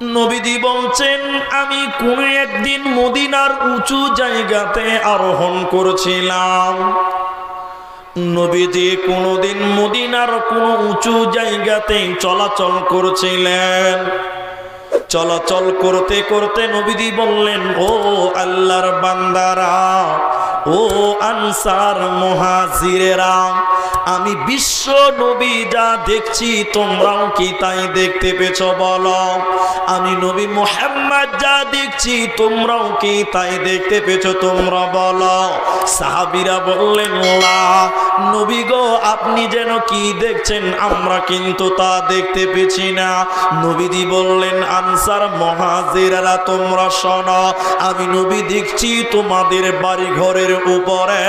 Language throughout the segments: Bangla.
নবীজি বলছেন, আমি কোন একদিন মদিনার উঁচু জায়গাতে আরোহণ করছিলাম। নবীজি কোনদিন মদিনার কোন উঁচু জায়গাতে চলাচল করছিলেন। চলাচল করতে করতে নবীজি বললেন, ও আল্লাহর বান্দারা, ও আনসার মুহাজিরেরা, আমি বিশ্ব নবী যা দেখছি তোমরাও কি তাই দেখতে পেছ বলো? আমি নবী মুহাম্মদ যা দেখছি তোমরাও কি তাই দেখতে পেছ তোমরা বলো? সাহাবীরা বললেন, না নবী গো, আপনি যেন কি দেখছেন আমরা কিন্তু তা দেখতে পেছি না। নবীজি বললেন, আনসার মুহাজিরেরা তোমরা শোনো, আমি নবী দেখছি তোমাদের বাড়ি ঘরের উপরে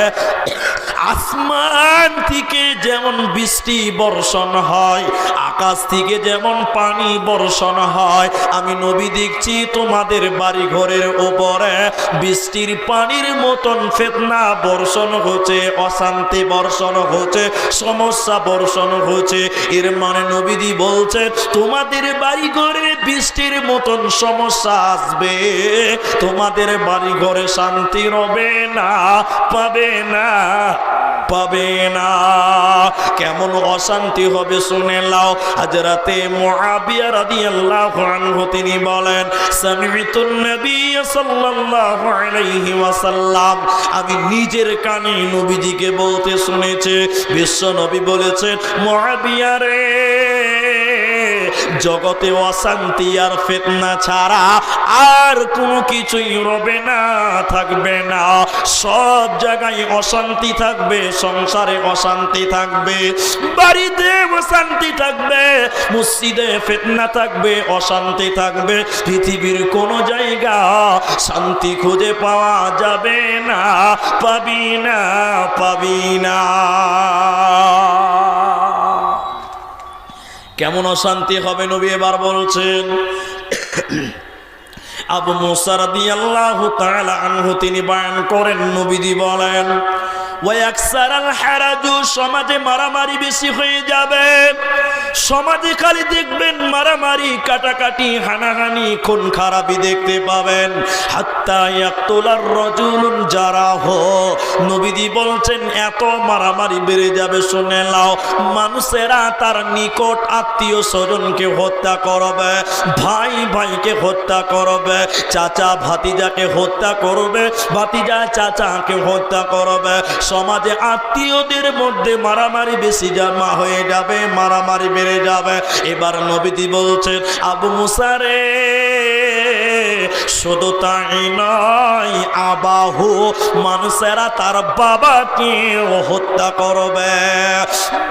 আসমান থেকে যেমন বৃষ্টি বর্ষণ হয়, আকাশ থেকে যেমন পানি বর্ষণ হয়, আমি নবী দেখছি তোমাদের বাড়ি ঘরের উপরে বৃষ্টির পানির মতন ফিতনা বর্ষণ হচ্ছে, অশান্তি বর্ষণ হচ্ছে, সমস্যা বর্ষণ হচ্ছে। এর মানে নবীজি বলছে তোমাদের বাড়ি ঘরে বৃষ্টির মতন সমস্যা আসবে, তোমাদের বাড়ি ঘরে শান্তি রবে না, পাবে না, পাবে না। কেমন অশান্তি হবে শুনে নাও। হযরতে মুআবিয়া রাদিয়াল্লাহু আনহু তিনি বলেন, সামি'তুন নবী সাল্লাল্লাহু আলাইহি ওয়াসাল্লাম, আমি নিজের কানে নবীজিকে বলতে শুনেছি, বিশ্ব নবী বলেছেন, মুআবিয়া রে, জগতে অশান্তি আর ফিতনা ছাড়া আর কোনো কিছুই রবে না, থাকবে না। সব জায়গায় অশান্তি থাকবে, সংসারে অশান্তি থাকবে, বাড়িতে অশান্তি থাকবে, মসজিদে ফিতনা থাকবে, অশান্তি থাকবে। পৃথিবীর কোন জায়গা শান্তি খুঁজে পাওয়া যাবে না, পাবি না, পাবি না। কেমন অশান্তি হবে নবী এবার বলছেন। আবু মুসা রাদিয়াল্লাহু তাআলা আনহু তিনি বয়ান করেন, নবীজি বলেন, ওয়ায়াকসারাল হারাজু, সমাজে মারামারি বেশি হয়ে যাবে। সমাজে খালি দেখবেন মারামারি, কাটাকাটি, হানাহানি, খুন খারাপি দেখতে পাবেন। হাত্তা ইয়াকতুলার রাজুলুন জারাহু, নবীজি বলছেন এত মারামারি বেড়ে যাবে শুনে নাও, মানুষেরা তার নিকট আত্মীয় স্বজনকে হত্যা করবে, ভাই ভাইকে হত্যা করবে, চাচা ভাতিজাকে হত্যা করবে, ভাতিজা চাচাকে হত্যা করবে। সমাজে আত্মীয়দের মধ্যে মারামারি বেশি জমা হয়ে যাবে, মারামারি বেড়ে যাবে। এবার নবীজি বলছেন, আবু মুসা রে, শুধু তাই নয়, আবাহু, মানুষেরা তার বাবাকে হত্যা করবে।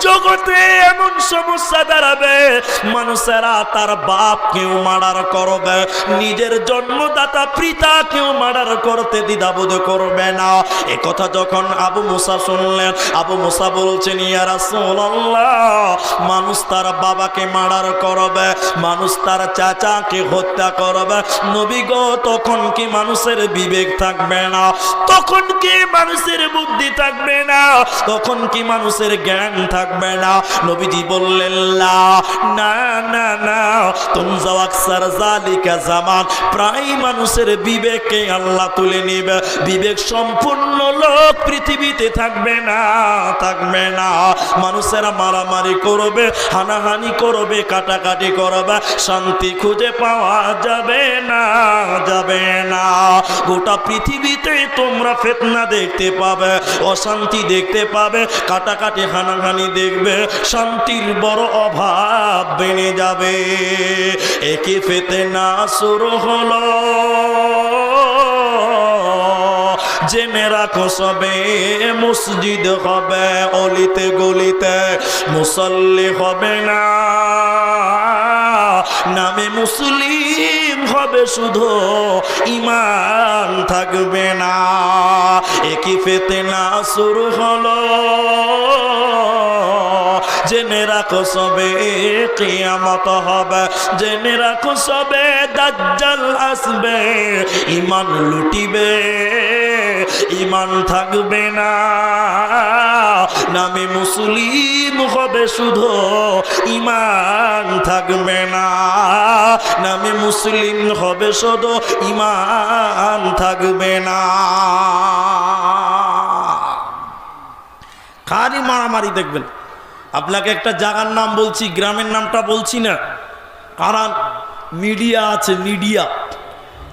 জগতে এমন সমস্যা দাঁড়াবে, মানুষেরা তার বাপকেও মার্ডার করবে, নিজের জন্মদাতা পিতাকেও মার্ডার করতে দ্বিধাবোধ করবে না। এ কথা যখন আবু মুসা শুনলেন, আবু মুসা বলছেন, ইয়া রাসূলুল্লাহ, মানুষ তার বাবাকে মার্ডার করবে, মানুষ তার চাচাকে হত্যা করবে। নবী গো, তখন কি মানুষের বিবেক থাকবে না? তখন কি মানুষের বুদ্ধি থাকবে না? তখন কি মানুষের জ্ঞান থাকবে না? নবীজি বললেন, না না না, তুমজা আকসার যালিকা জামান, প্রায় মানুষের বিবেককে আল্লাহ তুলে নেবে, বিবেক সম্পূর্ণ লোক পৃথিবীতে থাকবে না, থাকবে না। মানুষেরা মারামারি করবে, হানাহানি করবে, কাটাকাটি করবে, শান্তি খুঁজে পাওয়া যাবে না, যাবে না। গোটা পৃথিবীতে তোমরা ফিতনা দেখতে পাবে, অশান্তি দেখতে পাবে, কাটাকাটি হানাহানি দেখবে, শান্তির বড় অভাব বেড়ে যাবে। একই ফিতনা শুরু হলো, জেনে রাখো সবে, মসজিদ হবে অলিতে গলিতে, মুসল্লি হবে না, নামে মুসলিম হবে শুধু, ঈমান থাকবে না। একই ফিতনা শুরু হলো, জেনে রাখো সবে কিয়ামত হবে, জেনে রাখো সবে দাজ্জাল আসবে, ঈমান লুটিবে ঈমান থাকবে না, নামে মুসলিম হবে শুধু ঈমান থাকবে না, নামে মুসলিম হবে শুধু ঈমান থাকবে না। খালি মারামারি দেখবেন। আপনাকে একটা জায়গার নাম বলছি, গ্রামের নামটা বলছি না, কারণ মিডিয়া আছে, মিডিয়া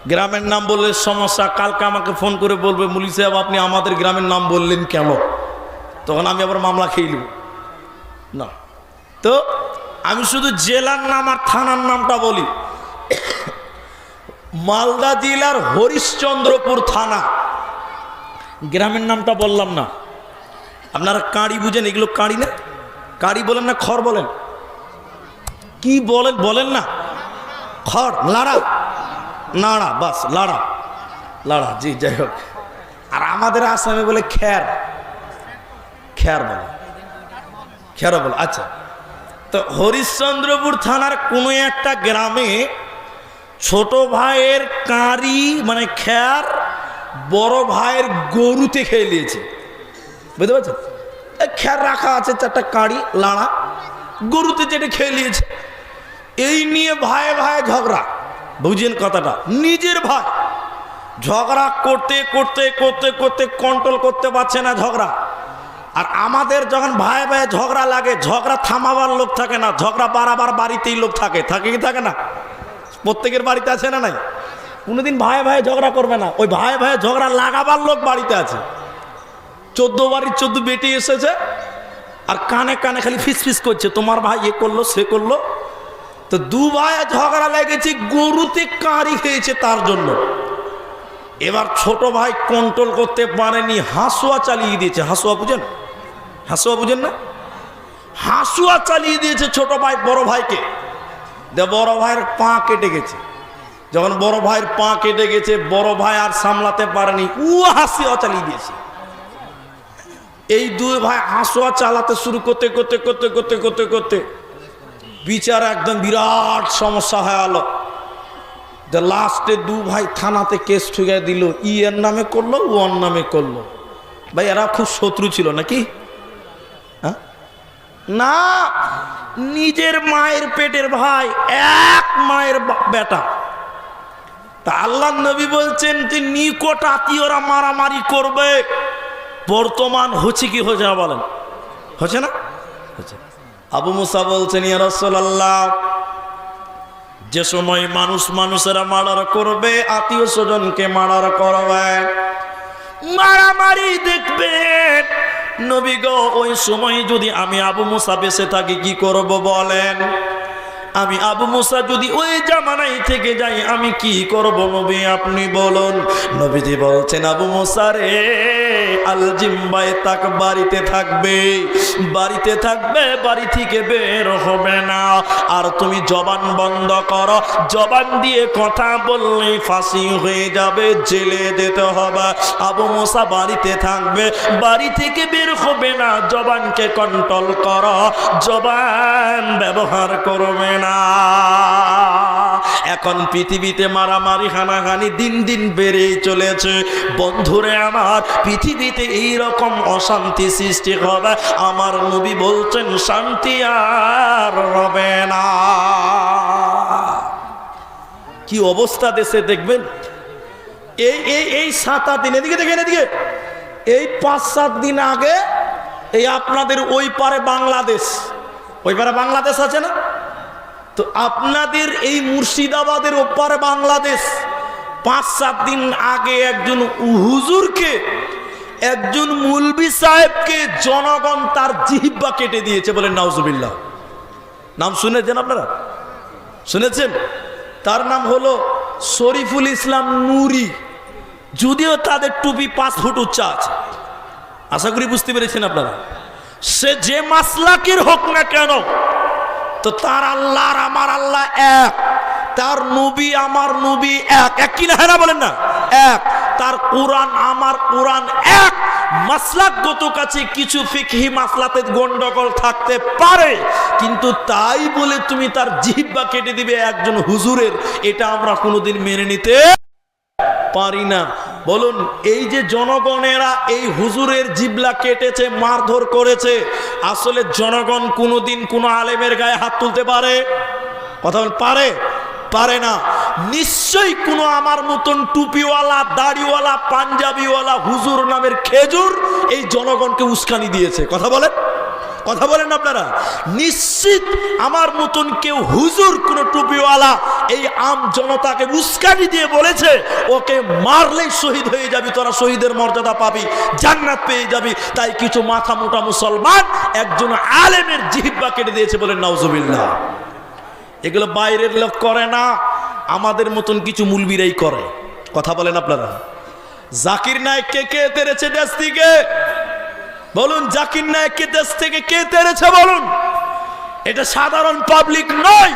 গ্রামের নাম বললে সমস্যা। কালকে আমাকে ফোন করে বলবে মুলি সাহেব আপনি আমাদের গ্রামের নাম বললেন কেন, তখন আমি আবার মামলা খেয়ে নেব না। তো আমি শুধু জেলার নাম আর থানার নামটা বলি। মালদা জেলার হরিশ্চন্দ্রপুর থানা, গ্রামের নামটা বললাম না। আপনারা কাঁড়ি বুঝেন? এগুলো কাঁড়ি না, কাঁড়ি বলেন না খড় বলেন? কি বলেন বলেন না? খড়, লাড়া, নাড়া, বাস লাড়া, লাড়া, জি যাই হোক। আর আমাদের আসামে বলে খ্যার, খ্যার বলে, খ্যার বলে। আচ্ছা, তো হরিশ্চন্দ্রপুর থানার কোনো একটা গ্রামে ছোট ভাইয়ের কাঁড়ি মানে খ্যার বড় ভাইয়ের গরুতে খেয়ে নিয়েছে, বুঝতে পারছেন? খ্যার রাখা আছে, চারটা কাঁড়ি লাড়া গরুতে যেটা খেয়ে নিয়েছে। এই নিয়ে ভাই ভাই ঝগড়া, বুঝেন কথাটা? নিজের ভাই ঝগড়া করতে করতে করতে করতে কন্ট্রোল করতে পারছে না ঝগড়া। আর আমাদের যখন ভাই ভাই ঝগড়া লাগে, ঝগড়া থামাবার লোক থাকে না, ঝগড়া বাড়াবার বাড়িতেই লোক থাকে, থাকে কি থাকে না? প্রত্যেকের বাড়িতে আছে না নাই? কোনোদিন ভাই ভাই ঝগড়া করবে না, ওই ভাই ভাই ঝগড়া লাগাবার লোক বাড়িতে আছে। 14 বাড়ির 14 বেটি এসেছে আর কানে কানে খালি ফিস ফিস করছে, তোমার ভাই এ করলো সে করলো। তো দু ভাই ঝগড়া লেগেছে, গরুতে কাঁড়ি খেয়েছে তার জন্য। এবার ছোট ভাই কন্ট্রোল করতে পারেনি, হাসুয়া চালিয়ে দিয়েছে। হাসুয়া বুঝেন? হাসুয়া বুঝেন না? হাসুয়া চালিয়ে দিয়েছে ছোট ভাই বড় ভাইকে। বড় ভাইয়ের পা কেটে গেছে। যখন বড় ভাইয়ের পা কেটে গেছে, বড় ভাই আর সামলাতে পারেনি, হাসুয়া চালিয়ে দিয়েছে। এই দুই ভাই হাসুয়া চালাতে শুরু করতে করতে করতে করতে করতে করতে বিচার একদম বিরাট সমস্যা হয়ে গেল। লাস্টে দু ভাই থানাতে কেস ঠুকে দিল, ই এর নামে করলো, ও ওর নামে করলো। ভাই এরা খুব শত্রু ছিল নাকি? না, নিজের মায়ের পেটের ভাই, এক মায়ের বেটা। তা আল্লাহ নবী বলছেন যে নিকট আত্মীয়রা মারামারি করবে। বর্তমান হচ্ছে কি হচ্ছে না বলেন? হচ্ছে না? হচ্ছে। আবু মুসা বলছেন ইয়া রাসূলুল্লাহ, যে সময় মানুষেরা মার্ডার করবে, আত্মীয় স্বজনকে মার্ডার করবে, মারামারি দেখবেন নবী গো, ওই সময় যদি আমি আবু মুসা বেঁচে থাকি কি করব বলেন? আমি আবু মুসা যদি ওই জামানায় থেকে যাই আমি কি করব নবী আপনি বলুন। নবীজি বলছেন আবু মুসা রে, আল জিম্বায়ে তাক, বাড়িতে থাকবে, বাড়িতে থাকবে, বাড়ি থেকে বের হবে না। আর তুমি জবান বন্ধ করো, জবান দিয়ে কথা বললে ফাঁসি হয়ে যাবে, জেলে যেতে হবে। আবু মুসা বাড়িতে থাকবে, বাড়ি থেকে বের হবে না, জবানকে কন্ট্রোল করো, জবান ব্যবহার করবে না। এখন পৃথিবীতে মারামারি হানাহানি দিন দিন বেড়েই চলেছে। বন্ধুরে আমার, পৃথিবীতে এইরকম অশান্তি সৃষ্টি হবে, আমার নবী বলছেন শান্তি আর হবে না। কি অবস্থা দেশে দেখবেন। এই 7-8 দিন, এদিকে দেখেন, এদিকে এই 5-7 দিন আগে এই আপনাদের ওই পারে বাংলাদেশ, ওই পারে বাংলাদেশ আছে না? তো আপনাদের এই মুর্শিদাবাদের ওপারে বাংলাদেশ 5-7 দিন আগে একজন হুজুরকে, একজন মুলবি সাহেবকে জনগণ তার জিহ্বা কেটে দিয়েছে, বলেন নাউজুবিল্লাহ। নাম শুনেছেন আপনারা? শুনেছেন? তার নাম হলো শরীফুল ইসলাম নুরি। যদিও তাদের টুপি 5 ফুট উচ্চা আছে, আশা করি বুঝতে পেরেছেন আপনারা। সে যে মাসলাকের হোক না কেন, তো তার আল্লাহ আর আমার আল্লাহ এক। তার নবী আমার নবী এক, এক কিনা হ্যাঁ না বলেন না, এক। তার কোরআন আমার কোরআন এক। মাসলাকগত কাছে কিছু ফিকহি মাসলাতে গন্ডগোল থাকতে পারে, কিন্তু তাই বলে তুমি তার জিহ্বা কেটে দিবে একজন হুজুরের, এটা আমরা কোনোদিন মেনে নিতে পারি না। বলুন, এই যে জনগণেরা এই হুজুরের জিবলা কেটেছে, মারধর করেছে, আসলে জনগণ কোনোদিন কোনো আলেমের গায়ে হাত তুলতে পারে? কথা বল, পারে? পারে না। নিশ্চয়ই কোনো আমার মতন টুপিওয়ালা, দাড়িওয়ালা, পাঞ্জাবিওয়ালা হুজুর নামের খেজুর এই জনগণকে উস্কানি দিয়েছে। কথা বলেন, কথা বলেন আপনারা। নিশ্চিত আমার মতন কেউ হুজুর, কোন টুপিওয়ালা এই আম জনতাকে উস্কানি দিয়ে বলেছে ওকে মারলেই শহীদ হয়ে যাবি, তোরা শহীদের মর্যাদা পাবি, জান্নাত পেয়ে যাবি। তাই কিছু মাথা মোটা মুসলমান একজন আলেমের জিহ্বা কেটে দিয়েছে, বলেন নাউজুবিল্লাহ। এগুলো বাইরের লোক করে না, আমাদের মতন কিছু মুলবিরাই করে। কথা বলেন আপনারা। জাকির নায়েককে কে তেড়েছে দেশ থেকে? বলুন, জাকির নায়েককে দেশ থেকে কে তেড়েছে বলুন? এটা সাধারণ পাবলিক নয়,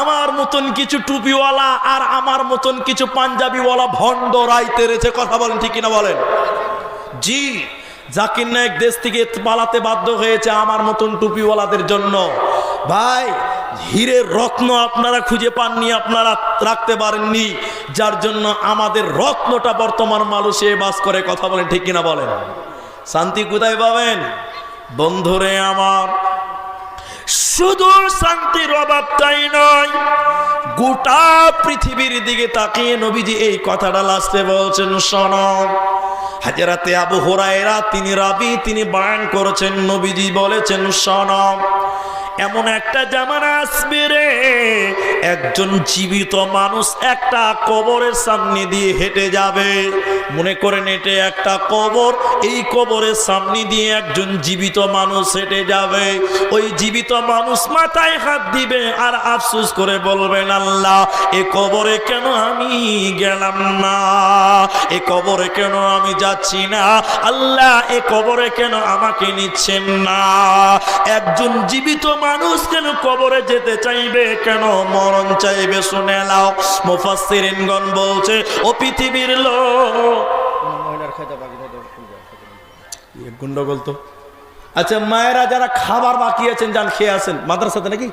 আমার মতন কিছু টুপিওয়ালা আর আমার মতন কিছু পাঞ্জাবিওয়ালা ভণ্ডরাই তেড়েছে। কথা বলেন, ঠিক কিনা বলেন? জি, জাকির নায়েক দেশ থেকে পালাতে বাধ্য হয়েছে আমার মতন টুপিওয়ালাদের জন্য। ভাই, হীরের রত্ন আপনারা খুঁজে পাননি, আপনারা রাখতে পারেননি, যার জন্য আমাদের রত্নটা বর্তমান মানুষে বাস করে। কথা বলেন, ঠিক কিনা বলেন? শান্তি কোথায় পাবেন বন্ধুরে আমার? শুধু শান্তির অভাবটাই নয়, গোটা পৃথিবীর দিকে তাকিয়ে নবীজি এই কথাটা লাস্টে বলছেন, শোনো। হযরতে আবু হুরায়রা তিনি রাবী, তিনি বয়ান করেছেন, নবীজি বলেছেন, শোনো, এমন একটা জামানা আসবে রে, একজন জীবিত মানুষ একটা কবরের সামনে দিয়ে হেঁটে যাবে। মনে করেন এটা একটা কবর, এই কবরের সামনে দিয়ে একজন জীবিত মানুষ হেঁটে যাবে। ওই জীবিত মানুষ মাথায় হাত দিবে আর আফসোস করে বলবেন, আল্লাহ, এ কবরে কেন আমি গেলাম না, এ কবরে কেন আমি যাচ্ছি না, আল্লাহ এ কবরে কেন আমাকে নিচ্ছেন না। একজন জীবিত মানুষ কেন কবরে যেতে চাইবে, কেন মরণ চাইবে? শুনে নাও, মুফাসসিরিনগণ বলছে, ও পৃথিবীর লোক, গন্ডগোল তো। আচ্ছা, মায়েরা যারা খাবার বাকি আছেন যান খেয়ে আসেন মাদ্রাসাতে, নাকি?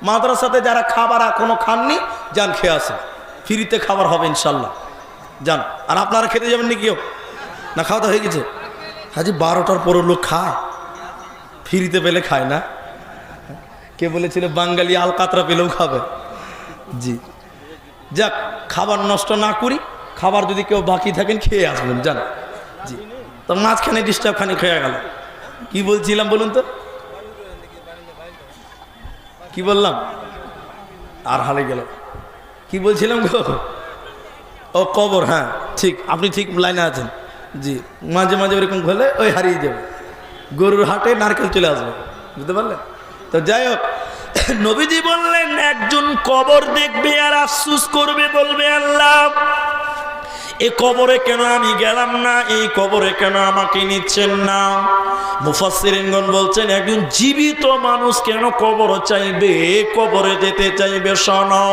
মাদ্রাসাতে যারা খাবার এখনো খাননি যান খেয়ে আসেন, ফ্রিতে খাবার হবে ইনশাল্লাহ, যান। আর আপনারা খেতে যাবেন নাকি? কেউ না? খাওয়া তো হয়ে গেছে। হাজি 12টার পরে লোক খায়, ফ্রিতে পেলে খায় না। কে বলেছিল বাঙালি আলকাতরা পেলেও খাবে? জি, যাক, খাবার নষ্ট না করি, খাবার যদি কেউ বাকি থাকেন খেয়ে আসবেন, যান। জি, তো মাঝখানে ডিস্টার্ব খানি খেয়ে গেল। কি বলছিলাম বলুন তো? কি বললাম আর হালে গেল? কি বলছিলাম গো? ও কবর, হ্যাঁ ঠিক, আপনি ঠিক লাইনে আছেন। জি, মাঝে মাঝে ওরকম হলে ওই হারিয়ে যাবে, গরুর হাটে নারকেল চলে আসবে, বুঝতে পারলেন তো? যাই হোক, নবীজি বললেন, একজন কবর দেখবে আর আফসোস করবে, বলবে, আল্লাহ, এ কবরে কেন আমি গেলাম না, এই কবরে কেন আমাকে নিচ্ছেন না। মুফাসসিরিনগণ বলছেন, একজন জীবিত মানুষ কেন কবর চাইবে, কবরে যেতে চাইবে? শোনো,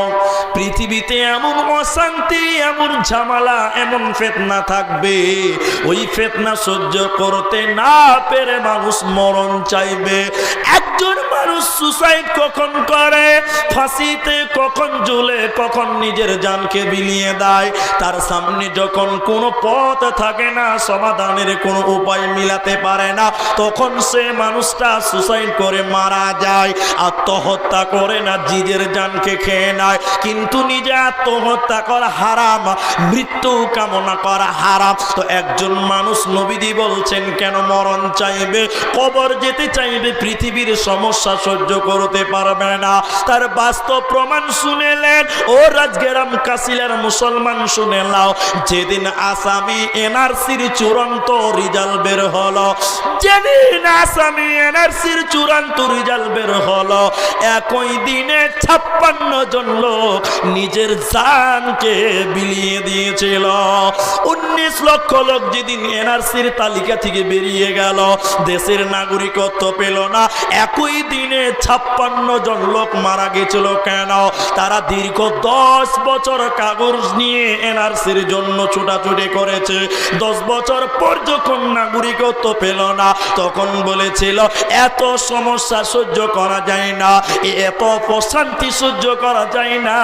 পৃথিবীতে এমন অশান্তি, এমন ঝামেলা, এমন ফিতনা থাকবে, ওই ফিতনা সহ্য করতে না পেরে মানুষ মরণ চাইবে। একজন মানুষ সুসাইড কখন করে, ফাঁসিতে কখন ঝুলে, কখন নিজের জানকে বিলিয়ে দেয়, তার সামনে যখন কোনো পথ থাকে না, সমাধানের কোনো উপায় মিলাতে পারে না, তখন সে মানুষটা সুসাইড করে মারা যায়। আত্মহত্যা করে না, নিজের জানকে খেয়ে নেয়, কিন্তু নিজে আত্মহত্যা করা হারাম, মৃত্যু কামনা করা হারাম। তো একজন মানুষ, নবীজি বলছেন, কেন মরণ চাইবে, কবর যেতে চাইবে? পৃথিবীর সমস্যা সহ্য করতে পারবে না। তার বাস্তব প্রমাণ শুনেলেন। ও রাজগেরাম কাশিলার মুসলমান, শুনে নাও, যেদিন আসামি এনআরসির চূড়ান্ত রেজাল্ট বের হলো, যেদিন আসামি এনআরসির চূড়ান্ত রেজাল্ট বের হলো, একই দিনে 56 জন লোক নিজের জানকে বিলিয়ে দিয়েছিল। 19 লক্ষ লোক যেদিন এনআরসির তালিকা থেকে বেরিয়ে গেল, দেশের নাগরিকত্ব পেল না, একই দিনে 56 জন লোক মারা গেছিল। কেন? তারা দীর্ঘ 10 বছর কাগজ নিয়ে এনআরসির জন্য ছুটাছুটি করেছে। 10 বছর পর যখন নাগরিকত্ব পেল না, তখন বলেছিল এত সমস্যা সহ্য করা যায় না, এত অশান্তি সহ্য করা যায় না,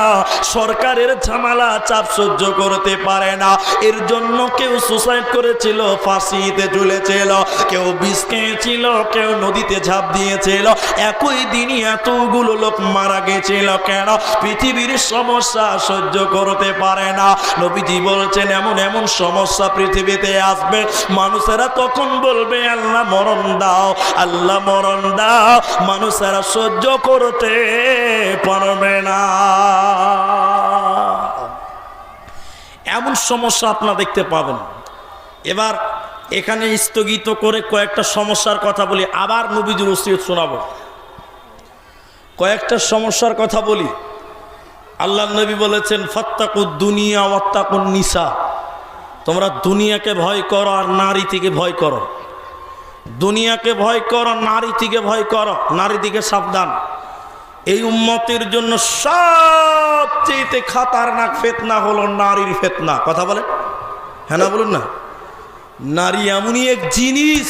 সরকারের ঝামেলা চাপ সহ্য করতে পারে না। এর জন্য কেউ সুসাইড করেছিল, ফাঁসিতে ঝুলেছিল, কেউ বিষ খেয়েছিল, কেউ নদীতে ঝাঁপ দিয়েছিল। একই দিনই এতগুলো লোক মারা গেছিল। কেন? পৃথিবীর সমস্যা সহ্য করতে পারে না। নবীজি বলছেন এমন এমন সমস্যা পৃথিবীতে আসবে, মানুষেরা তখন বলবে আল্লাহ মরণ দাও, আল্লাহ মরণ দাও। মানুষেরা সহ্য করতে পারবে না। এমন সমস্যা আপনারা দেখতে পাবেন। এবার এখানে স্থগিত করে কয়েকটা সমস্যার কথা বলি, আবার নবীজির ওসিয়ত শোনাবো। কয়েকটা সমস্যার কথা বলি। আল্লাহ নবী বলেছেন ফাত্তাকুদ দুনিয়া ওয়াত্তাকুন নিসা, তোমরা দুনিয়াকে ভয় করো আর নারী থেকে ভয় করো। দুনিয়াকে ভয় করো, নারী থেকে ভয় করো, নারী থেকে সাবধান। এই উম্মতের জন্য সবচেয়ে খাতারনাক ফিতনা হলো নারীর ফিতনা। কথা বলেন, হ্যাঁ না বলুন না? নারী এমনই এক জিনিস,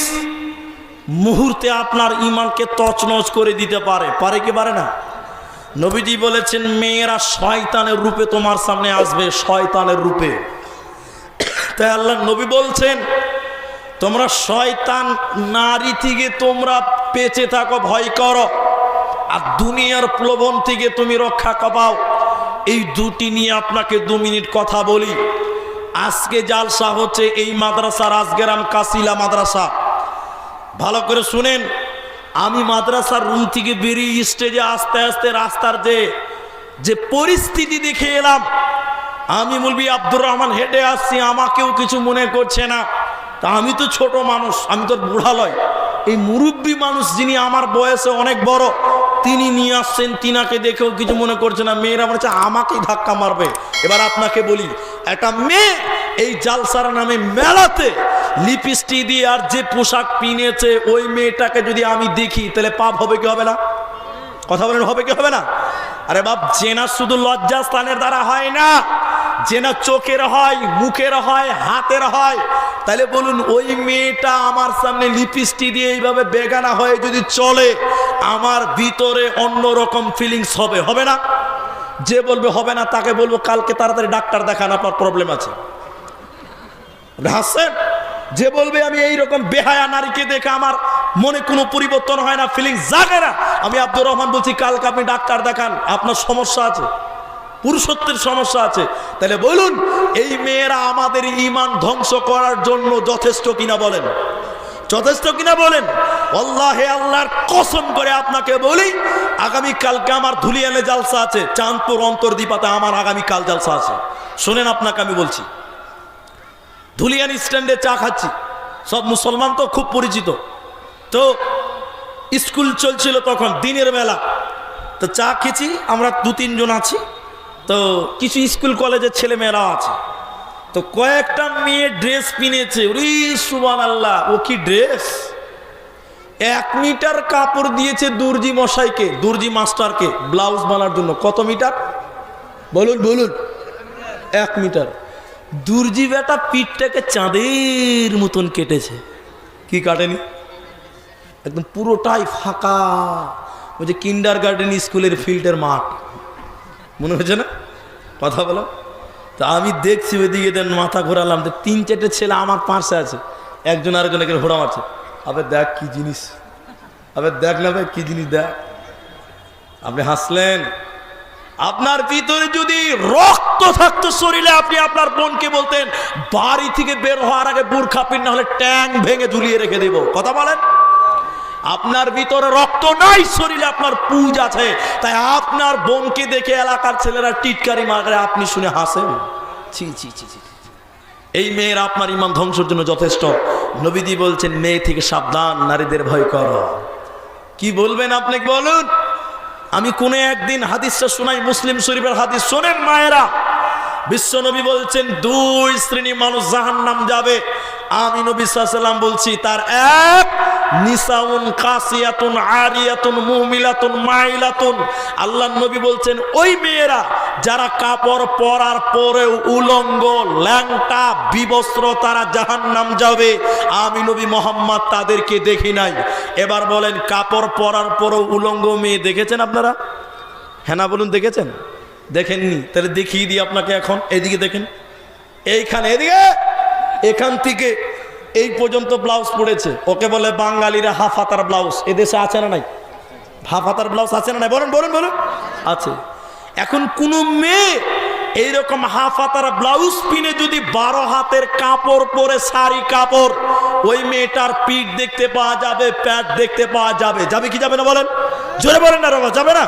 মুহূর্তে আপনার ঈমানকে তছনছ করে দিতে পারে। পারে কি পারে না? নবীজি বলেছেন মেয়েরা শয়তানের রূপে তোমার সামনে আসবে, শয়তানের রূপে। তাই আল্লাহ নবী বলছেন তোমরা শয়তান নারী থেকে তোমরা বেঁচে থাকো, ভয় করো, আর দুনিয়ার প্রলোভন থেকে তুমি রক্ষা পাও। এই দুটি নিয়ে আপনাকে 2 মিনিট কথা বলি। আজকে জালসা হচ্ছে এই মাদ্রাসার রাজগ্রাম কাসিলা মাদ্রাসা। ভালো করে শুনেন, আমি মাদ্রাসার রুম থেকে বেরিয়ে স্টেজে আস্তে আস্তে রাস্তার যে পরিস্থিতি দেখে এলাম। আমি মৌলভী আব্দুর রহমান হেঁটে আসছি, আমাকেও কিছু মনে করছে না। তা আমি তো ছোট মানুষ, আমি তো বুড়া লয়। এই মুরব্বী মানুষ যিনি আমার বয়সে অনেক বড়, তিনি নিয়ে আসছেন, তিনাকে দেখেও কিছু মনে করছে না। মেয়েরা বলছে আমাকেই ধাক্কা মারবে। এবার আপনাকে বলি, একটা মেয়ে এই জালসার নামে মেলাতে লিপস্টিক দিয়ে আর যে পোশাক কিনেছে, ওই মেয়েটাকে যদি আমি দেখি তাহলে পাপ হবে কি হবে না? কথা বলেন, হবে কি হবে না? আরে বাপ, জেনা শুধু লজ্জাস্থানের দ্বারা হয় না, জেনা চোখের হয়, মুখের হয়, হাতের হয়। তাহলে বলুন, ওই মেয়েটা আমার সামনে লিপস্টিক দিয়ে এইভাবে বেগানা হয়ে যদি চলে, আমার ভিতরে অন্যরকম ফিলিংস হবে, হবে না? যে বলবে হবে না, তাকে বলবো কালকে তাড়াতাড়ি ডাক্তার দেখান, আপনার প্রবলেম আছে। হাসছেন? যে বলবে আমি এইরকম বেহায়া নারীকে দেখে আমার মনে কোনো পরিবর্তন হয় না, ফিলিংস জাগে না, আমি আব্দুর রহমান বলছি কালকে আপনি ডাক্তার দেখান, আপনার সমস্যা আছে, পুরুষত্বের সমস্যা আছে। তাহলে বলুন, এই মেয়েরা আমাদের ঈমান ধ্বংস করার জন্য যথেষ্ট কিনা বলেন? যথেষ্ট কিনা বলেন? আল্লাহে আল্লাহর কসম করে আপনাকে বলি, আগামী কালকে আমার ধুলিয়ানে জালসা আছে, চাঁদপুর অন্তর্দ্বীপাতে আমার আগামী কাল জালসা আছে। শোনেন, আপনাকে আমি বলছি, ধুলিয়ান স্ট্যান্ডে চা খাচ্ছি, সব মুসলমান তো খুব পরিচিত। তো স্কুল চলছিল তখন, দিনের বেলা। তো চা খেয়েছি, আমরা 2-3 জন আছি। তো কিছু স্কুল কলেজের ছেলে মেয়েরাও আছে। তো কয়েকটা মেয়ে ড্রেস কিনেছে, ওরে সুবহানাল্লাহ, ও কি ড্রেস! 1 মিটার কাপড় দিয়েছে দর্জি মশাইকে, দর্জি মাস্টারকে ব্লাউজ বানার জন্য। কত মিটার বলুন বলুন? 1 মিটার। দর্জি বেটা পিঠটাকে চাঁদের মতন কেটেছে। কি কাটেনি? একদম পুরোটাই ফাঁকা, ওই যে কিন্ডারগার্টেন স্কুলের ফিল্ডের মাঠ, মনে হয়েছে না? কথা বলো। তা আমি দেখছি ওইদিকে, মাথা ঘোরালাম, 3-4টে ছেলে আমার পাশে আছে, একজন আরেকজনকে ঘোরা মারছে। আবে দেখ কি জিনিস, আবে দেখ না ভাই কি জিনিস দেখ। আপনি হাসলেন। আপনার ভিতরে যদি রক্ত থাকতো শরীরে, আপনি আপনার বোনকে বলতেন বাড়ি থেকে বের হওয়ার আগে বুরখা পিন, না হলে ট্যাং ভেঙে ঝুলিয়ে রেখে দেব। কথা বলেন। আপনার ভিতরে রক্ত নাই, শরীরে আপনার পুজ আছে, তাই আপনার বোনকে দেখে এলাকার ছেলেরা টিটকারি মারে, আপনি শুনে হাসেন। ছি ছি ছি ছি। এই মেয়ের আপনার ঈমান ধ্বংসের জন্য যথেষ্ট। নবীজি বলছেন মেয়ে থেকে সাবধান, নারীদের ভয় করো। কি বলবেন আপনি বলুন? আমি কোন একদিন হাদিসটা শোনাই, মুসলিম শরীফের হাদিস। শোনেন মায়েরা, বিশ্ব নবী বলছেন 2 শ্রেণী মানুষ জাহান্নাম যাবে। আমি নবী সাল্লাল্লাহু আলাইহি ওয়াসাল্লাম বলছি, তার এক, নিসাউন কাসিয়াতুন আরিয়াতুন মুমিলাতুন মাইলাতুন। আল্লাহর নবী বলছেন ওই মেয়েরা যারা কাপড় পরার পরেও উলঙ্গ, ল্যাংটা, বিবস্ত্র, তারা জাহান্নাম যাবে। আমি নবী মোহাম্মদ তাদেরকে দেখি নাই। এবার বলেন, কাপড় পরার পরেও উলঙ্গ মেয়ে দেখেছেন আপনারা? হ্যাঁ না বলুন, দেখেছেন? দেখেননি? তাহলে দেখিয়ে দিই আপনাকে। এখন এদিকে দেখেন, এইখানে, এদিকে, এখান থেকে এই পর্যন্ত ব্লাউজ পড়েছে, ওকে বলে বাঙালিরা হাফ হাতার ব্লাউজ। এদেশে আছে না নাই? হাফ হাতার ব্লাউজ আছে না নাই? বলেন বলেন বলুন, আছে। এখন কোন মেয়ে এইরকম হাফ হাতার ব্লাউজ পিনে যদি 12 হাতের কাপড় পরে, শাড়ি কাপড়, ওই মেয়েটার পিঠ দেখতে পাওয়া যাবে, প্যাট দেখতে পাওয়া যাবে। যাবে কি যাবে না বলেন? জোরে বলেন না বাবা, যাবে না?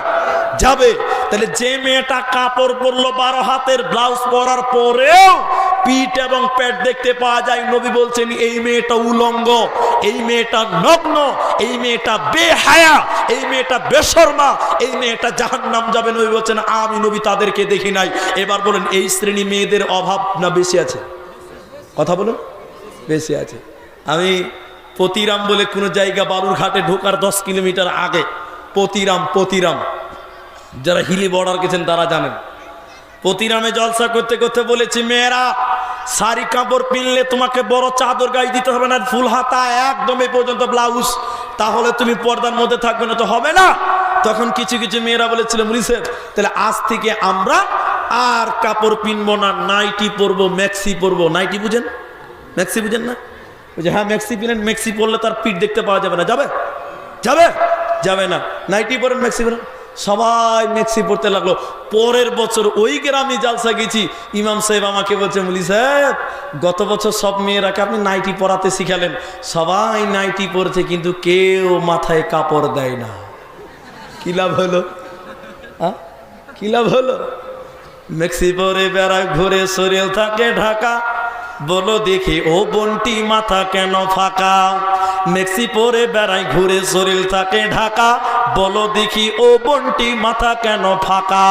যাবে। তাহলে যে মেয়েটা কাপড় পরলো 12 হাতের ব্লাউজ পরার পরেও পিঠ এবং পেট দেখতে পাওয়া যায়, নবী বলছেন এই মেয়েটা উলঙ্গ, এই মেয়েটা নগ্ন, এই মেয়েটা বেহায়া, এই মেয়েটা বেশরমা, এই মেয়েটা জাহান্নাম যাবে। নবী বলছেন আমি নবী তাদেরকে দেখি নাই। এবার বলেন, এই শ্রেণী মেয়েদের অভাব না বেশি আছে? কথা বলুন, বেশি আছে। আমি পতিরাম বলে কোনো জায়গা, বালুরঘাটে ঢোকার 10 কিলোমিটার আগে পতিরাম, যারা হিলি বর্ডার গেছেন তারা জানেন। পতিরামে জলসা করতে করতে বলেছি, মেয়েরা শাড়ি কাপড় পিনলে তোমাকে বড় চাদর গায়ে দিতে হবে না, ফুল হাতা একদম এই পর্যন্ত ব্লাউজ, তাহলে তুমি পর্দার মধ্যে থাকবে, না তো হবে না। তখন কিছু কিছু মেয়েরা বলেছিল, মুলি সাহেব তাহলে আজ থেকে আমরা আর কাপড় পিনবো না, নাইটি পরবো, ম্যাক্সি পরবো। নাইটি বুঝেন? ম্যাক্সি বুঝেন না? বলছে হ্যাঁ ম্যাক্সি পিনেন, ম্যাক্সি পরলে তার পিঠ দেখতে পাওয়া যাবে না। যাবে? যাবে? যাবে না। নাইটি পরেন, ম্যাক্সি পরেন। সবাই ম্যাক্সি পড়তে লাগলো। পরের বছর ওই গ্রামে জালসা গেছি, ইমাম সাহেব আমাকে বলছে, মুলি সাহেব গত বছর সব মেয়েরাকে আপনি নাইটি পরাতে শিখালেন, সবাই নাইটি পরছে কিন্তু কেউ মাথায় কাপড় দেয় না, কি লাভ হলো? কি লাভ হলো? ম্যাক্সি পরে বেড়ায়, ঘুরে শরীর থাকে ঢাকা, বলো দেখি ও বন্টি মাথা কেন ফাঁকা। মেক্সি পরে বেড়াই, ঘুরে শরীর থাকে ঢাকা, বলো দেখি ও বন্টি মাথা কেন ফাঁকা।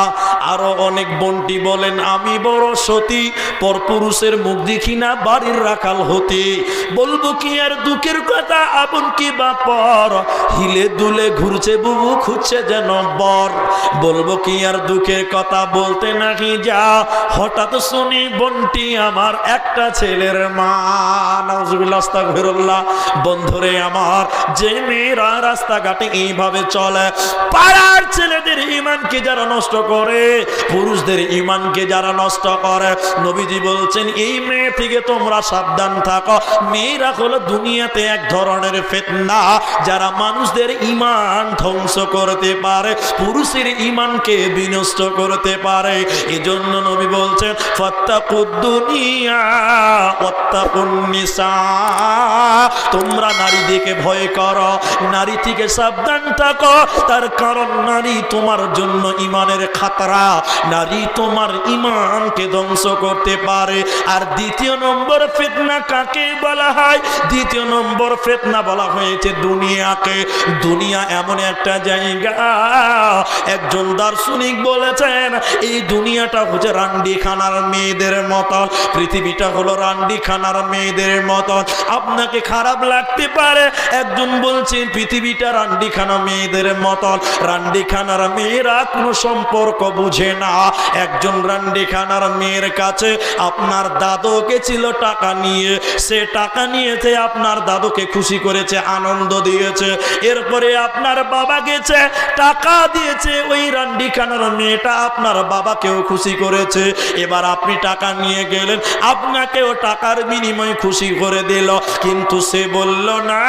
আরো অনেক বন্টি বলেন আমি বড় সতী, পরপুরুষের মুখ দেখি না বাড়ির রাখাল হতে। বলবো কি আর দুঃখের কথা, আপন কি বাপর, হিলে দুলে ঘুরছে বুবু, খুঁজছে যেন বর। বলবো কি আর দুঃখের কথা, বলতে নাকি যা, হঠাৎ শুনি বন্টি আমার একটা ছেলের মা। নাউজুবিল্লাহ, আস্তাগফিরুল্লাহ। বন্ধুরে আমার, যে মেয়েরা রাস্তাঘাটে এইভাবে চলে, পাড়ার ছেলেদের ঈমানকে যারা নষ্ট করে, পুরুষদের ঈমানকে যারা নষ্ট করে, নবীজি বলছেন এই মেয়ে থেকে তোমরা সাবধান থাকো। মেয়েরা হলো দুনিয়াতে এক ধরনের ফিতনা, যারা মানুষদের ঈমান ধ্বংস করতে পারে, পুরুষের ঈমানকে বিনষ্ট করতে পারে। এজন্য নবী বলছেন ফাত্তাকুদ দুনিয়া ওয়াত্তাকুন নিসা, তোমরা নারী দেখে ভয় করো, নারী থেকে সাবধান থাকো। তার কারণ নারী তোমার জন্য ঈমানের খাতরা, নারী তোমার ঈমানকে ধ্বংস করতে পারে। আর দ্বিতীয় নম্বর ফিতনা কাকে বলা হয়? দ্বিতীয় নম্বর ফিতনা বলা হয়েছে দুনিয়াকে। দুনিয়া এমন একটা জায়গা, একজন দার্শনিক বলেছেন এই দুনিয়াটা হচ্ছে রান্ডিখানার মেয়েদের মতন, পৃথিবীটা হলো রান্ডিখানার মেয়েদের মতন। আপনাকে খারাপ লাগতে পারে, একজন বলছেন পৃথিবীটা রান্ডিখানা মেয়েদের মতন। রান্ডিখানার মেয়েরা কোনো সম্পর্ক বুঝে না। একজন রান্ডিখানার মেয়ের কাছে আপনার দাদু গেছিল টাকা নিয়ে, সে টাকা নিয়েছে, আপনার দাদুকে খুশি করেছে, আনন্দ দিয়েছে। এরপরে আপনার বাবা গেছে, টাকা দিয়েছে, ওই রান্ডিখানার মেয়েটা আপনার বাবাকেও খুশি করেছে। এবার আপনি টাকা নিয়ে গেলেন, আপনাকেও টাকার বিনিময়ে খুশি করে দিল, কিন্তু সে বলল না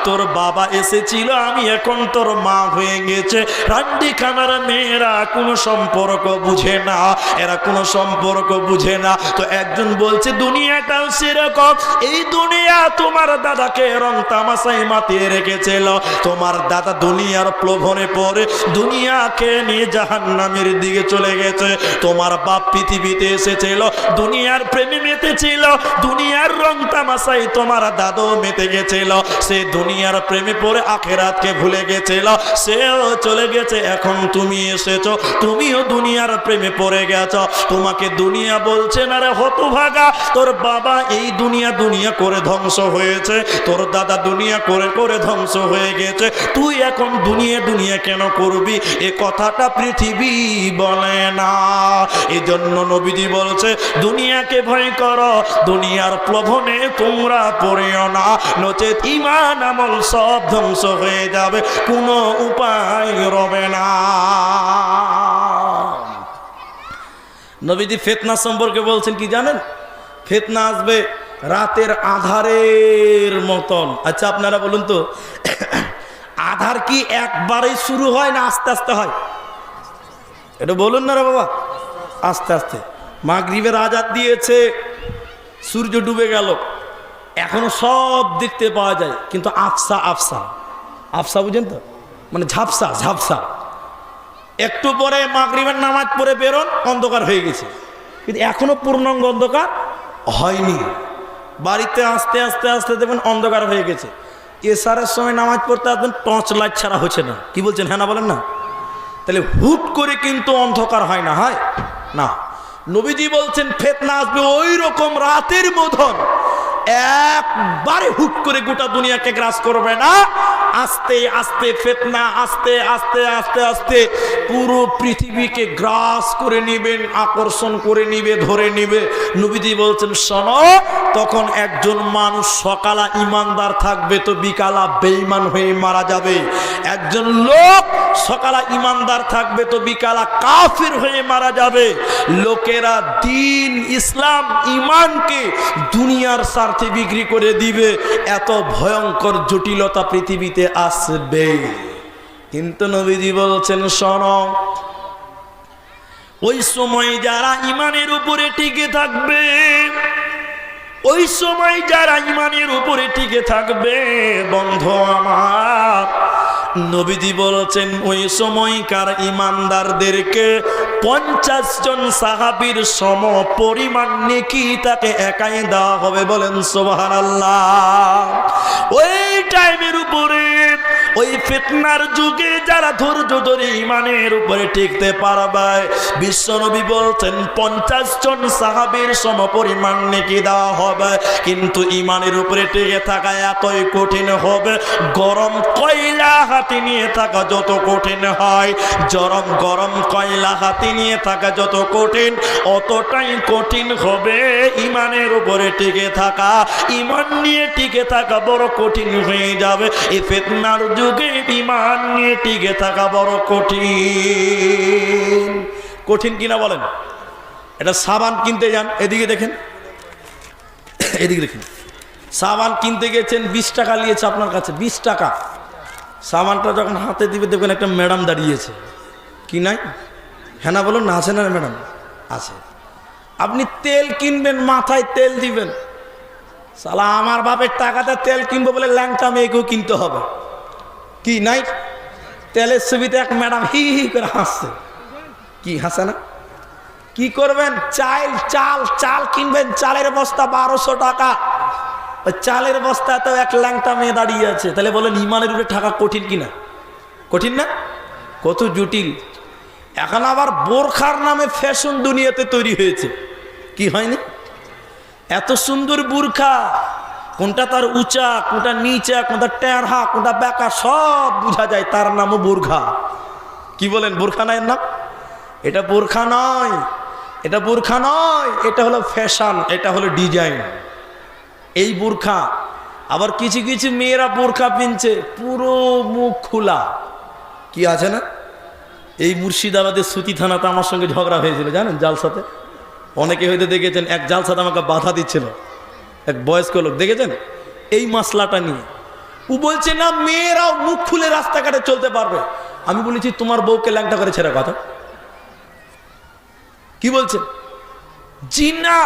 তোর বাবা এসেছিল, আমি এখন তোর মা হয়ে গেছে। রান্ডিখানার মেয়েরা কোনো সম্পর্ক বুঝে না, এরা কোনো সম্পর্ক বুঝে না। তো একজন বলছে দুনিয়াটাও সেরকম, এই দুনিয়া তোমার দাদাকে রং তামাশায় মাতিয়ে রেখেছিল, তোমার দাদা দুনিয়ার প্রলোভনে পড়ে দুনিয়াকে নিয়ে জাহান্নামের দিকে চলে গেছে। তোমার বাপ পৃথিবীতে এসেছিল, দুনিয়ার প্রেমে মেতেছিল, দুনিয়ার রং তামাশায় তোমার দাদু মেতে গেছিল, সে দুনিয়ার প্রেমে পড়ে আখিরাতকে ভুলে গেছিল, সেও চলে গেছে। এখন তুমি এসেছো, তুমিও দুনিয়ার প্রেমে পড়ে গেছো। তোমাকে দুনিয়া বলছে না রে হতভাগা, তোর বাবা এই দুনিয়া দুনিয়া করে ধ্বংস হয়েছে, তোর দাদা দুনিয়া করে করে ধ্বংস হয়ে গেছে, তুই এখন দুনিয়া দুনিয়া কেন করবি? এ কথাটা পৃথিবী বলে না। এই জন্য নবীজি বলছে দুনিয়াকে ভয় করো, দুনিয়ার প্রলোভনে তোমরা পড়িও না, নচেত ঈমান আমল সব ধ্বংস হয়ে যাবে, কোনো উপায় রবে না। নবীজি ফিতনা সম্পর্কে বলছেন কি জানেন? ফিতনা আসবে রাতের আধারের মতন। আচ্ছা আপনারা বলুন তো, আধার কি একবারেই শুরু হয় না আস্তে আস্তে হয়? এটা বলুন না রে বাবা। আস্তে আস্তে। মাগরিবের আজান দিয়েছে, সূর্য ডুবে গেল, এখনো সব দেখতে পাওয়া যায়, কিন্তু আফসা আফসা আফসা বুঝেন তো, মানে ঝাপসা ঝাপসা। একটু পরে মাগরিবের নামাজ পড়ে বেরোন, অন্ধকার হয়ে গেছে, কিন্তু এখনো পূর্ণাঙ্গ অন্ধকার হয়নি। বাড়িতে আস্তে আস্তে আস্তে দেখবেন অন্ধকার হয়ে গেছে। এশারের সময় নামাজ পড়তে আসবেন, টর্চ লাইট ছাড়া হচ্ছে না। কি বলছেন? হ্যাঁ না বলেন না? তাহলে হুট করে কিন্তু অন্ধকার হয় না, হয় না। নবীজি বলছেন ফিতনা আসবে ওই রকম রাতের মতন, একবারে হুট করে গোটা দুনিয়াকে গ্রাস করবে না, আস্তে আস্তে ফিতনা আস্তে আস্তে আস্তে আস্তে পুরো পৃথিবীকে গ্রাস করে নিবেন, আকর্ষণ করে নিবে, ধরে নিবে। নবীজি বলছেন শোনো, তখন একজন মানুষ সকালা ইমানদার থাকবে তো বিকালা বেঈমান হয়ে মারা যাবে। একজন লোক সকালা ইমানদার থাকবে তো বিকালা কাফির হয়ে মারা যাবে। লোকেরা দিন ইসলাম ইমানকে দুনিয়ার স্বার্থে বিক্রি করে দিবে। এত ভয়ঙ্কর জটিলতা পৃথিবীতে আসবে। কিন্তু নবীজি বলছেন শোনো, ওই সময় যারা ইমানের উপরে টিকে থাকবে, ওই সময় যারা ইমানের উপরে টিকে থাকবে, বন্ধু আমার, নবীজি বলছেন ওই সময়কার ইমানদারদেরকে 50 জন সাহাবীর সম পরিমাণ নেকি তাকে একাই দেওয়া হবে। বলেন সুবহানাল্লাহ। ওই টাইমের উপরে, ওই ফিতনার যুগে যারা ধৈর্য ধরে ইমানের উপরে টিকতে পারবে, বিশ্বনবী বলছেন 50 জন সাহাবীর সম পরিমাণ নেকি দেওয়া হবে। কিন্তু ইমানের উপরে টিকে থাকা এতই কঠিন হবে, গরম কয়লা হাতে নিয়ে থাকা যত কঠিন হয়, গরম গরম কয়লা হাতে নিয়ে থাকা যত কঠিন, অতটাই কঠিন হবে ইমানের উপরে টিকে থাকা। ইমান নিয়ে টিকে থাকা বড় কঠিন হয়ে যাবে। এই ফিতনার যুগে ইমান নিয়ে টিকে থাকা বড় কঠিন। কঠিন কিনা বলেন? এটা সাবান কিনতে যান, এদিকে দেখেন, এদিকে দেখেন, সাবান কিনতে গেছেন, 20 টাকা নিয়েছে আপনার কাছে, 20 টাকা। সাবানটা যখন হাতে দিবে দেখবেন একটা ম্যাডাম দাঁড়িয়েছে, কি নাই? হ্যাঁ না বলুন না? আছে না ম্যাডাম? আছে। আপনি তেল কিনবেন, মাথায় তেল দিবেন, শালা আমার বাপের টাকাতে তেল কিনবো বলে ল্যাংটা মেয়েকেও কিনতে হবে, কি নাই? তেলের সুবিধা এক ম্যাডাম হি হি করে হাসছে। কি হাসে না? কি করবেন? চাল কিনবেন, চালের বস্তা 1200 টাকা। ওই চালের বস্তাতে এক ল্যাংটা মেয়ে দাঁড়িয়ে আছে। তাহলে বলেন ইমানের উপরে থাকা কঠিন কিনা? কঠিন না? কত জটিল। এখন আবার বোরখার নামে ফ্যাশন দুনিয়াতে তৈরি হয়েছে, কি হয়নি? এত সুন্দর বোরখা, কোনটা তার উঁচা, কোনটা নিচা, কোনটা টেঁড়া, কোনটা বেকা, সব বোঝা যায়, তার নামও বোরখা। কি বলেন? বোরখা না এর নাম? এটা বোরখা নয়, এটা বোরখা নয়, এটা হলো ফ্যাশন, এটা হলো ডিজাইন। এই বোরখা। আবার কিছু কিছু মেয়েরা বোরখা পিনছে পুরো মুখ খোলা, কি আছে না? এই মুর্শিদাবাদের সুতি থানাতে আমার সঙ্গে ঝগড়া হয়েছিল জানেন, জালসাতে। অনেকে হয়তো দেখেছেন, এক জালসাতে আমাকে বাধা দিচ্ছিল এক বয়স্ক লোক, দেখেছেন এই মাসলাটা নিয়ে। ও বলছে না মেয়েরাও মুখ খুলে রাস্তাঘাটে চলতে পারবে। আমি বলেছি তোমার বউকে ল্যাংটা করে ছেড়ে কথা। কি বলছেন? জিনা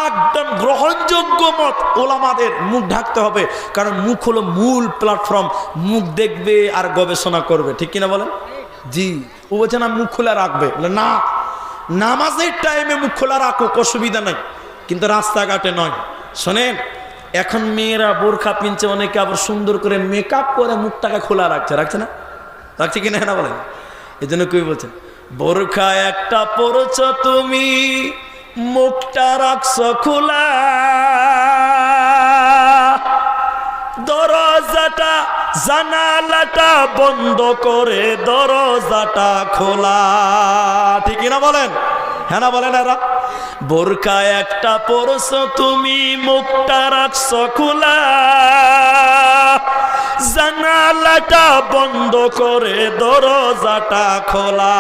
একদম গ্রহণযোগ্য মত, ওলামাদের মুখ ঢাকতে হবে, কারণ মুখ হলো মূল প্ল্যাটফর্ম। মুখ দেখবে আর গবেষণা করবে, ঠিক কিনা বলেন? জি। ও বলছে না মুখ খোলা রাখবে, না, নামাজের টাইমে মুখ খোলা রাখো, অসুবিধা নাই, কিন্তু রাস্তাঘাটে নয়। শোনেন, এখন মেয়েরা বোরখা পিনছে, অনেকে আবার সুন্দর করে মেকআপ করে মুখটাকে খোলা রাখছে, রাখছে না? রাখছে কিনা? হ্যাঁ না বলেন? এই জন্য কেউ বলছেন বোরখা একটা পরছ তুমি, মুখটা রাখছ খোলা, দরজাটা জানালাটা বন্ধ করে দরজাটা খোলা। ঠিক না বলেন? হ্যাঁ না বলেন? এরা বোরখা একটা পরছ তুমি, মুখটা রাখছ খোলা, জানালাটা বন্ধ করে দরজাটা খোলা।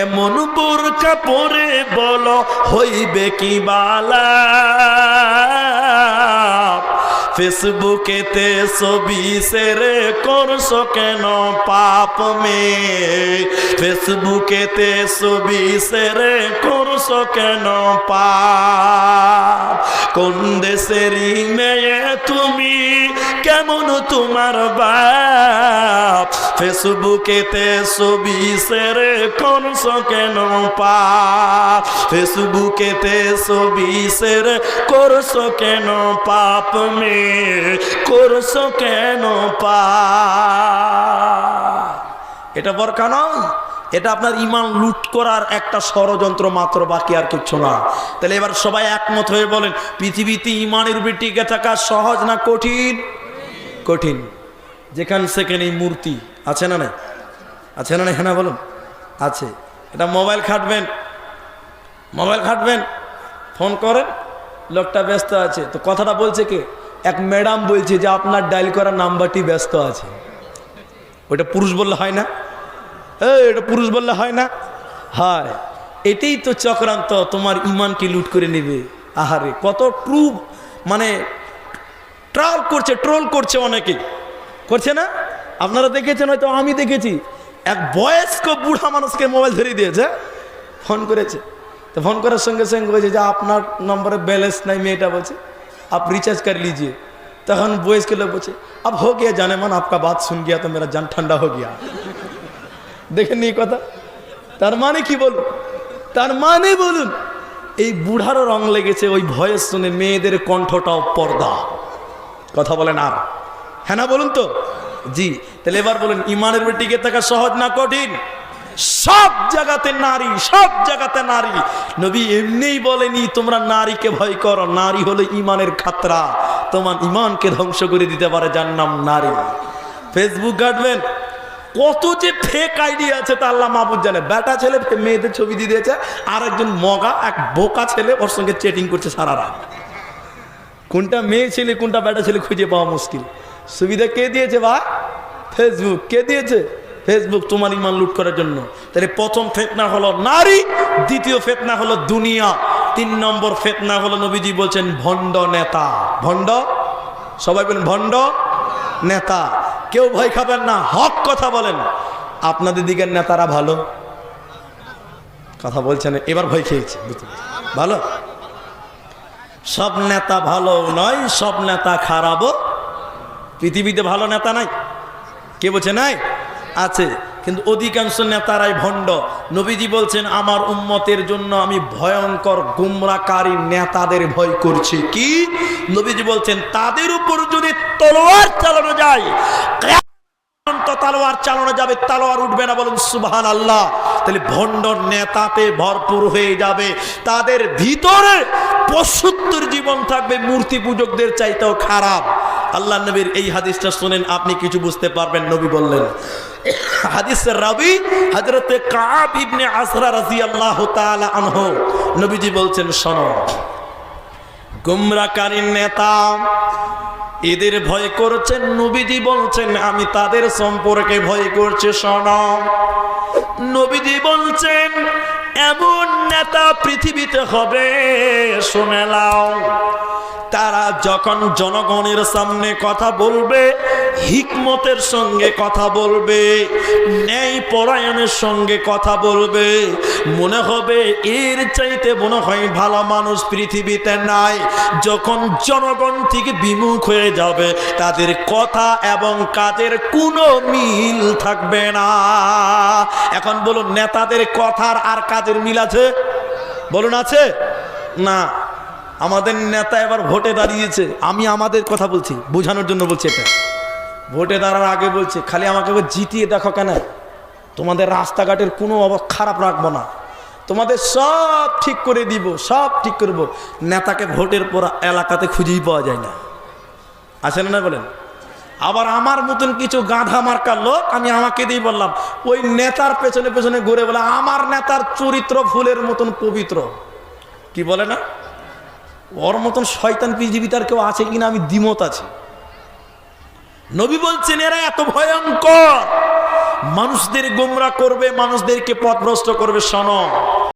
এমন বোরখা পরে বলো হইবে কি বালা, ফেসবুকেতে ছবি শেয়ার করছো কেন পাপ মে, ফেসবুকেতে ছবি শেয়ার করছো কেন পাপ। কোন দেশেরই মেয়ে তুমি, কেমন তোমার বাপ, ফেসবুকেতে ছবি শেয়ার করছো কেন পাপ, ফেসবুকেতে ছবি শেয়ার করছো কেন পাপ মে, করছো কেন পাপ। এটা বোরকা নয়, এটা আপনার ঈমান লুট করার একটা ষড়যন্ত্র মাত্র, বাকি আর কিছু না। তাহলে এবার সবাই একমত হয়ে বলেন, পৃথিবীতে ঈমানের উপরে টিকে থাকা সহজ না কঠিন? কঠিন। যেখান সেখানে মূর্তি আছে না? নাই আছে না? নাই? হ্যাঁ না বলুন? আছে। এটা মোবাইল খাটবেন, মোবাইল খাটবেন, ফোন করেন, লোকটা ব্যস্ত আছে, তো কথাটা বলছে কে? এক ম্যাডাম বলছে যে আপনার ডায়াল করা নাম্বারটি ব্যস্ত আছে। ওইটা পুরুষ বললে হয় না? এটা পুরুষ বললে হয় না? হয়। এটাই তো চক্রান্ত, তোমার ঈমানকে লুট করে নেবে। আহারে কত মানে ট্রোল করছে অনেকে, করছে না? আপনারা দেখেছেন হয়তো, আমি দেখেছি। এক বয়স্ক বুড়া মানুষকে মোবাইল ধরিয়ে দিয়েছে, ফোন করেছে। তো ফোন করার সঙ্গে সঙ্গে বলছে যে আপনার নম্বরে ব্যালেন্স নাই। মেয়েটা বলছে आप रिचार्ज कर लीजिए। तखन बॉयज के लोग बोले अब हो गया जाने मन, आपका बात सुन गया तो मेरा जान ठंडा हो गया। देखें नहीं कथा, तार माने की बोलूं, तार माने बोलूं এই বুড়ারও রং লেগেছে ওই ভয়েস শুনে, মেয়েদের কণ্ঠটাও পর্দা। কথা বলেন আর হ্যাঁ না বলুন তো? জি। তাহলে এবার বলেন, ঈমানের উপর টিকে থাকা সহজ না কঠিন? সব জায়গাতে নারী, সব জায়গাতে নারী। নবী এমনিই বলেনি তোমরা নারীকে ভয় করো, নারী হলো ঈমানের খাতরা, তোমার ঈমানকে ধ্বংস করে দিতে পারে, যার নাম নারী। ফেসবুক ঘাটবেন, কত যে ফেক আইডি আছে তা আল্লাহ মাহবুব জানে। বেটা ছেলে মেয়েদের ছবি দিয়ে দিয়েছে, আর একজন মগা এক বোকা ছেলে ওর সঙ্গে চ্যাটিং করছে সারা রাত। কোনটা মেয়ে ছেলে কোনটা বেটা ছেলে খুঁজে পাওয়া মুশকিল। সুবিধা কে দিয়েছে ভাই? ফেসবুক। কে দিয়েছে? ফেসবুক, তোমার ঈমান লুট করার জন্য। তাহলে প্রথম ফিতনা হলো নারী, দ্বিতীয় ফিতনা হলো দুনিয়া, 3 নম্বর ফিতনা হলো নবীজি বলছেন ভণ্ড নেতা। ভণ্ড, সবাই বলেন ভণ্ড নেতা। কেউ ভয় খাবেন না, হক কথা বলেন। আপনাদের দিকের নেতারা ভালো কথা বলছেন, এবার ভয় খেয়েছে, ভালো। সব নেতা ভালো নয়, সব নেতা খারাপও। পৃথিবীতে ভালো নেতা নাই, কে বলছে নাই? আছে, কিন্তু অধিকাংশ নেতারাই ভণ্ড। নবীজি বলছেন আমার উম্মতের জন্য আমি ভয়ঙ্কর গুমরাহকারী নেতাদের ভয় করছি। কি? নবীজি বলছেন তাদের উপর যদি তলোয়ার চালানো যায়, তলোয়ার চালানো যাবে, তলোয়ার উঠবে না। বলুন সুবহানাল্লাহ। তাহলে ভণ্ড নেতাতে ভরপুর হয়ে যাবে, তাদের ভিতরে পশুত্বের জীবন থাকবে, মূর্তি পূজকদের চাইতেও খারাপ। আল্লাহ নবীর এই হাদিসটা শুনেন, আপনি কিছু বুঝতে পারবেন। নবী বললেন, হাদিসের রাবি হযরত কাব ইবনে আসরা রাদিয়াল্লাহু তাআলা আনহু, নবীজি বলছেন শোনো, গুমরাহকারী নেতা এদের ভয় করছেন। নবীজি বলছেন আমি তাদের সম্পর্কে ভয় করছি। শোনো, নবীজি বলছেন এমন নেতা পৃথিবীতে হবে, শুনে নাও, তারা যখন জনগণের সামনে কথা বলবে, হিকমতের সঙ্গে কথা বলবে, ন্যায় পরায়ণের সঙ্গে কথা বলবে, মনে হবে এর চাইতে মনে হয় ভালো মানুষ পৃথিবীতে নাই। যখন জনগণ থেকে বিমুখ হয়ে যাবে, তাদের কথা এবং কাজের কোনো মিল থাকবে না। এখন বলুন, নেতাদের কথার আর কাজের মিল আছে? বলুন আছে না? আমাদের নেতা এবার ভোটে দাঁড়িয়েছে, আমি আমাদের কথা বলছি, বোঝানোর জন্য বলছি। এটা ভোটে দাঁড়ার আগে বলছে খালি আমাকে জিতিয়ে দেখো। কেন? তোমাদের রাস্তাঘাটের কোনো খারাপ রাখবো না, তোমাদের সব ঠিক করে দিব, সব ঠিক করব। নেতাকে ভোটের পর এলাকাতে খুঁজেই পাওয়া যায় না, আছে না বলেন? আবার আমার মতন কিছু গাধা মার্কার লোক, আমি আমাকে দিয়ে বললাম, ওই নেতার পেছনে পেছনে ঘুরে বলে আমার নেতার চরিত্র ফুলের মতন পবিত্র, কি বলে না? ওর মতন শয়তান পৃথিবীতে আর কেউ আছে কিনা আমি দ্বিমত আছে। নবী বলছেন এরা এত ভয়ঙ্কর, মানুষদের গোমরা করবে, মানুষদেরকে পথভ্রষ্ট করবে। শোনো,